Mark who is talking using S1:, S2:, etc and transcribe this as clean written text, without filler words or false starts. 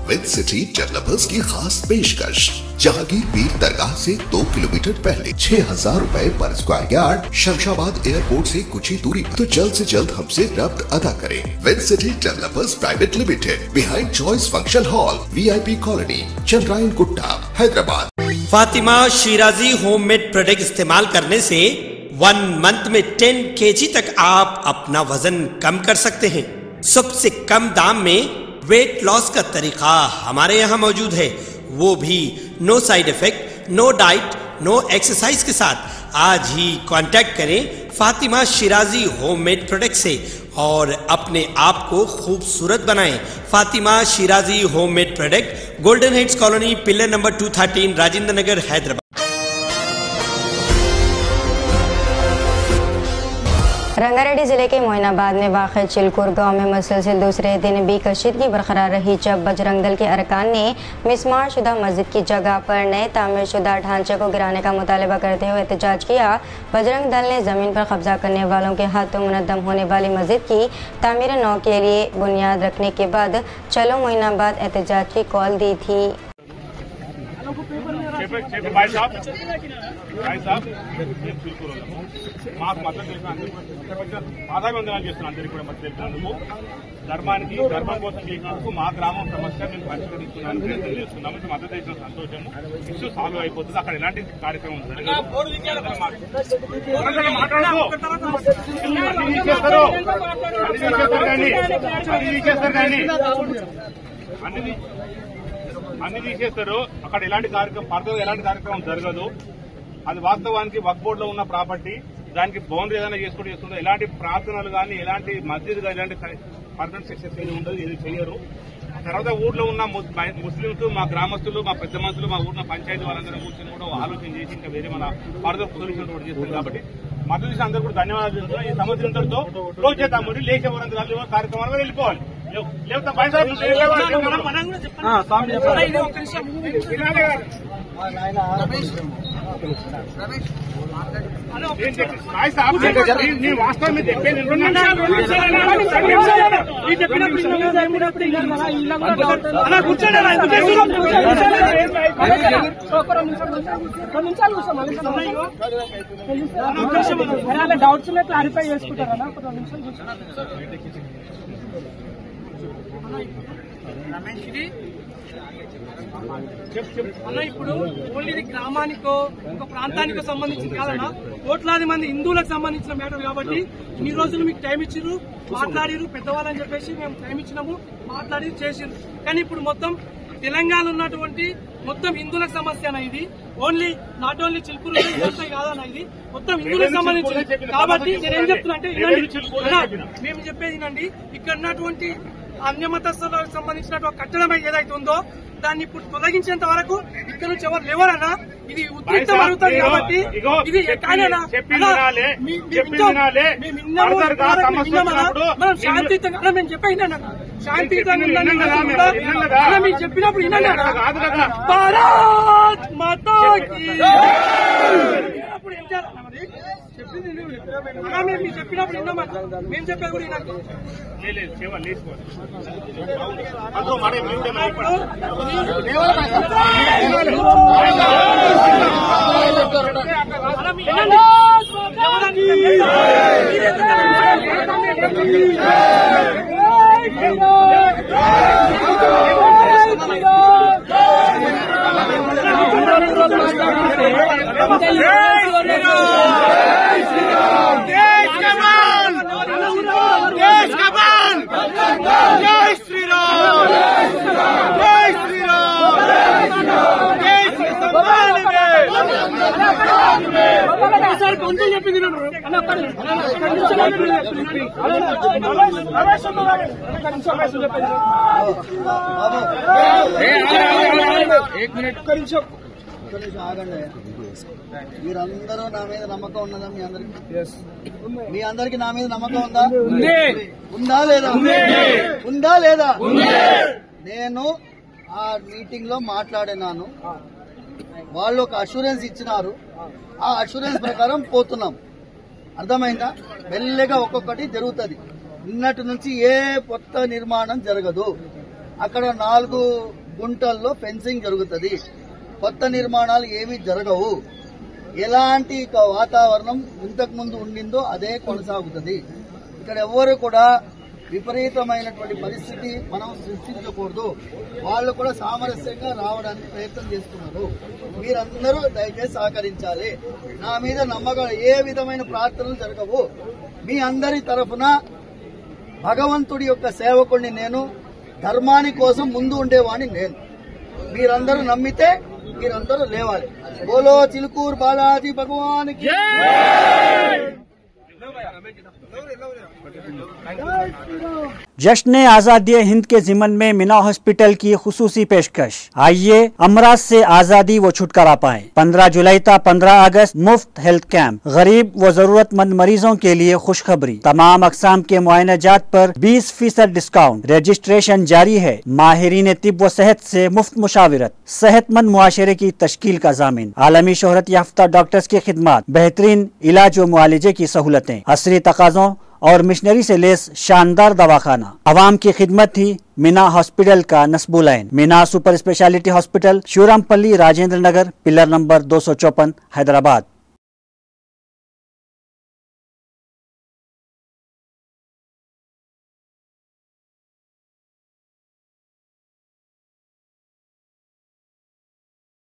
S1: With city developers की खास पेशकश। जहांगीर पीर दरगाह से 2 किलोमीटर पहले 6,000 रुपए पर स्क्वायर यार्ड, शमशाबाद एयरपोर्ट से कुछ ही दूरी पर। तो जल्द से जल्द हमसे रब्त अदा करें। With city developers private limited, behind choice function hall, VIP colony, Chandrayan Gutta, Hyderabad.
S2: Fatima Shirazi homemade product इस्तेमाल करने से 1 मंथ में 10 kg तक आप अपना वजन कम कर सकते हैं। सबसे कम दाम में वेट लॉस का तरीका हमारे यहाँ मौजूद है, वो भी no side effect, no diet, no exercise के साथ। आज ही कांटेक्ट करें फातिमा शिराजी होममेड प्रोडक्ट से और अपने आप को खूबसूरत बनाएं। Fatima Shirazi homemade product, golden heads colony, pillar number 213, Rajendra Nagar, Hyderabad.
S3: Rangareddy जिले के मोइनाबाद में वाक़ चिलकुर गांव में मुसलसल दूसरे दिन भी कशीदगी बरकरार रही, जब बजरंग दल के अरकान ने मिसमार शुदा मस्जिद की जगह पर नए तामीर शुदा ढांचे को गिराने का मुतालबा करते हुए एहतजाज किया। बजरंग दल ने ज़मीन पर कब्जा करने वालों के हाथों मुनद्दम होने वाली मस्जिद की तामीर नौ के लिए बुनियाद रखने के बाद चलो मोइनाबाद एहतजाज की कॉल दी थी।
S4: ధర్మానికి ధర్మం కోసం చేసినందుకు మా గ్రామం సమస్య మేము పరిష్కరిస్తున్నాను, ప్రయత్నిస్తున్నాము, మద్దతు ఇచ్చిన సంతోషము, ఇష్యూ సాల్వ్ అయిపోతుంది. అక్కడ ఎలాంటి కార్యక్రమం అన్ని తీసేస్తారు. అక్కడ ఎలాంటి కార్యక్రమం పడతారు, ఎలాంటి కార్యక్రమం జరగదు. అది వాస్తవానికి వక్ఫ్ బోర్డులో ఉన్న ప్రాపర్టీ, దానికి బౌండరీ ఏదైనా చేసుకుంటూ ఎలాంటి ప్రార్థనలు కానీ, ఎలాంటి మస్జిద్ కానీ, ఎలాంటి పర్మనెంట్ సెక్షన్స్ ఏది ఉండదు, ఇది చేయరు. తర్వాత ఊర్లో ఉన్న ముస్లింస్, మా గ్రామస్తులు, మా పెద్ద మనుషులు, మా ఊర్లో పంచాయతీ వాళ్ళందరూ కూర్చొని కూడా ఆలోచన చేసి ఇంకా వేరే మన ఫర్దర్ సొల్యూషన్ కూడా చేస్తారు. కాబట్టి మద్దతు ఇచ్చిన అందరూ కూడా ధన్యవాదాలు చెప్తున్నా. ఈ సంవత్సరంతో క్లోజ్ చేద్దాము, లేచే వరంతరాలు కార్యక్రమాలు వెళ్ళిపోవాలి. వాస్తవం మీద చెప్పేది
S5: డౌట్స్ క్లారిఫై చేసుకుంటారా? అన్న, ఇప్పుడు ఓన్లీ ఇది గ్రామానికో ఒక ప్రాంతానికో సంబంధించింది కాదన్నా, కోట్లాది మంది హిందువులకు సంబంధించిన మ్యాటర్ కాబట్టి ఈ రోజులు మీకు టైం ఇచ్చిర్రు, మాట్లాడిరు పెద్దవాళ్ళని చెప్పేసి మేము టైం ఇచ్చినాము, మాట్లాడి చేసిరు. కానీ ఇప్పుడు మొత్తం తెలంగాణ ఉన్నటువంటి మొత్తం హిందువులకు సమస్య అన్న ఇది. ఓన్లీ నాట్ ఓన్లీ చిలుకూరు కాదన్న, ఇది మొత్తం హిందువులకు సంబంధించింది. కాబట్టి నేనేం చెప్తున్నా అంటే మేము చెప్పేది వినండి. ఇక్కడ ఉన్నటువంటి అన్యమతస్థులకు సంబంధించినటువంటి కట్టడం ఏదైతే ఉందో దాన్ని ఇప్పుడు తొలగించేంత వరకు ఇక్కడ నుంచి ఎవరు లేవరన్నా. ఇది ఉద్రిక్తం అవుతుంది కాబట్టి ఇది మనం శాంతియుతంగా మేము చెప్పేనా శాంతియుతంగా మీరు చెప్పినప్పుడు భారత్ మాతాకి అప్పుడు ఏం చేయాలన్నా? మరి చెప్పింది మీరు చెప్పినప్పుడు విన్నామా? మేము చెప్పే కూడా
S6: మీరందరూ నా మీద నమ్మకం ఉన్నదా? మీ అందరికి నా మీద నమ్మకం ఉందా? ఉందా లేదా? ఉందా లేదా? నేను ఆ మీటింగ్ లో మాట్లాడినాను, వాళ్ళు ఒక అష్యూరెన్స్ ఇచ్చినారు, ఆ అష్యూరెన్స్ ప్రకారం పోతున్నాం. అర్థమైందా? మెల్లగా ఒక్కొక్కటి జరుగుతుంది. నిన్నటి నుంచి ఏ కొత్త నిర్మాణం జరగదు. అక్కడ 4 గుంటల్లో ఫెన్సింగ్ జరుగుతుంది. కొత్త నిర్మాణాలు ఏమీ జరగవు. ఎలాంటి వాతావరణం ఇంతకు ముందు ఉండిందో అదే కొనసాగుతుంది. ఇక్కడ ఎవరు కూడా విపరీతమైనటువంటి పరిస్థితి మనం సృష్టించకూడదు. వాళ్ళు కూడా సామరస్యంగా రావడానికి ప్రయత్నం చేస్తున్నారు. మీరందరూ దయచేసి సహకరించాలి. నా మీద నమ్మకం, ఏ విధమైన ప్రార్థనలు జరగవు. మీ అందరి తరఫున భగవంతుడి యొక్క సేవకుడిని నేను, ధర్మాని కోసం ముందు ఉండేవాడిని నేను. మీరందరూ నమ్మితే మీరందరూ లేవాలి. బోలో చిలుకూరు బాలాజీ భగవానికి.
S7: जश्न आजादी हिंद के जिमन में मीना हॉस्पिटल की खुसूसी पेशकश। आइए अमराज से आजादी व छुटकारा पाएं। 15 जुलाई तक 15 अगस्त मुफ्त हेल्थ कैंप। गरीब व जरूरतमंद मरीजों के लिए खुशखबरी। तमाम अकसाम के मुआयनाजात पर 20% डिस्काउंट। रजिस्ट्रेशन जारी है। माहिरीन तिब व सेहत से मुफ्त मुशावरत। सेहतमंद मुआशरे की तश्कील का जामिन। आलमी शोहरत याफ्ता डॉक्टर्स की खिदमत। बेहतरीन इलाज व मुआलजे की सहूलतें। असरी तकाज़ों और मिशनरी से लेस शानदार दवाखाना। आवाम की खिदमत थी मीना हॉस्पिटल का नस्बुलैन। Meena super speciality hospital, Shivarampalli, Rajendra Nagar, pillar number 254, Hyderabad.